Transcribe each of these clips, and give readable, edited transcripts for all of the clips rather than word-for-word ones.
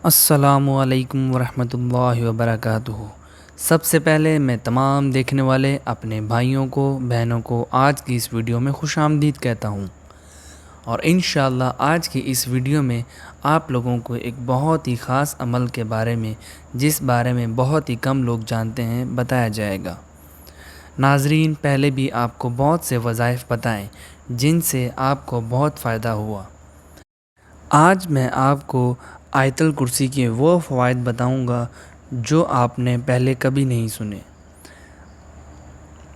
السلام علیکم ورحمۃ اللہ وبرکاتہ۔ سب سے پہلے میں تمام دیکھنے والے اپنے بھائیوں کو بہنوں کو آج کی اس ویڈیو میں خوش آمدید کہتا ہوں، اور انشاءاللہ آج کی اس ویڈیو میں آپ لوگوں کو ایک بہت ہی خاص عمل کے بارے میں، جس بارے میں بہت ہی کم لوگ جانتے ہیں، بتایا جائے گا۔ ناظرین، پہلے بھی آپ کو بہت سے وظائف بتائیں جن سے آپ کو بہت فائدہ ہوا۔ آج میں آپ کو آیت الکرسی کے وہ فوائد بتاؤں گا جو آپ نے پہلے کبھی نہیں سنے۔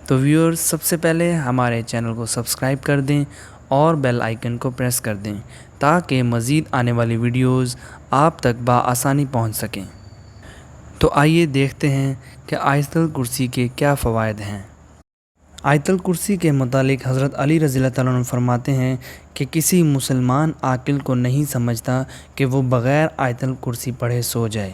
تو ویورز، سب سے پہلے ہمارے چینل کو سبسکرائب کر دیں اور بیل آئیکن کو پریس کر دیں تاکہ مزید آنے والی ویڈیوز آپ تک بآسانی پہنچ سکیں۔ تو آئیے دیکھتے ہیں کہ آیت الکرسی کے کیا فوائد ہیں۔ آیت الکرسی کے متعلق حضرت علی رضی اللہ تعالیٰ عنہ فرماتے ہیں کہ کسی مسلمان عاقل کو نہیں سمجھتا کہ وہ بغیر آیت الکرسی پڑھے سو جائے۔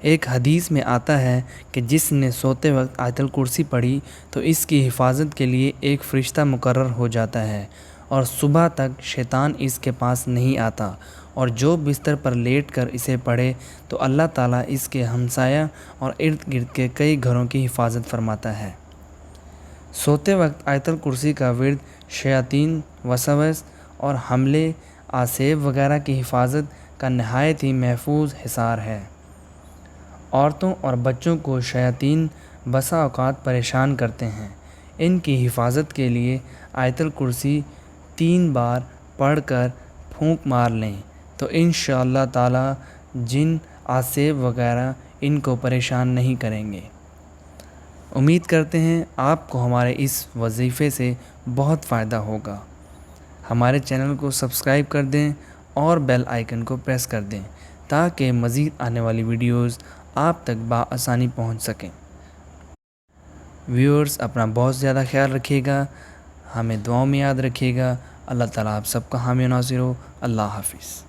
ایک حدیث میں آتا ہے کہ جس نے سوتے وقت آیت الکرسی پڑھی تو اس کی حفاظت کے لیے ایک فرشتہ مقرر ہو جاتا ہے اور صبح تک شیطان اس کے پاس نہیں آتا، اور جو بستر پر لیٹ کر اسے پڑھے تو اللہ تعالیٰ اس کے ہمسایہ اور ارد گرد کے کئی گھروں کی حفاظت فرماتا ہے۔ سوتے وقت آیت الکرسی کا ورد شیاطین، وسوس اور حملے آسیب وغیرہ کی حفاظت کا نہایت ہی محفوظ حصار ہے۔ عورتوں اور بچوں کو شیاطین بسا اوقات پریشان کرتے ہیں۔ ان کی حفاظت کے لیے آیت الکرسی 3 بار پڑھ کر پھونک مار لیں تو انشاءاللہ تعالیٰ جن آسیب وغیرہ ان کو پریشان نہیں کریں گے۔ امید کرتے ہیں آپ کو ہمارے اس وظیفے سے بہت فائدہ ہوگا۔ ہمارے چینل کو سبسکرائب کر دیں اور بیل آئیکن کو پریس کر دیں تاکہ مزید آنے والی ویڈیوز آپ تک بآسانی پہنچ سکیں۔ ویورز، اپنا بہت زیادہ خیال رکھیے گا، ہمیں دعاؤں میں یاد رکھیے گا۔ اللہ تعالیٰ آپ سب کا حامی و ناصر ہو۔ اللہ حافظ۔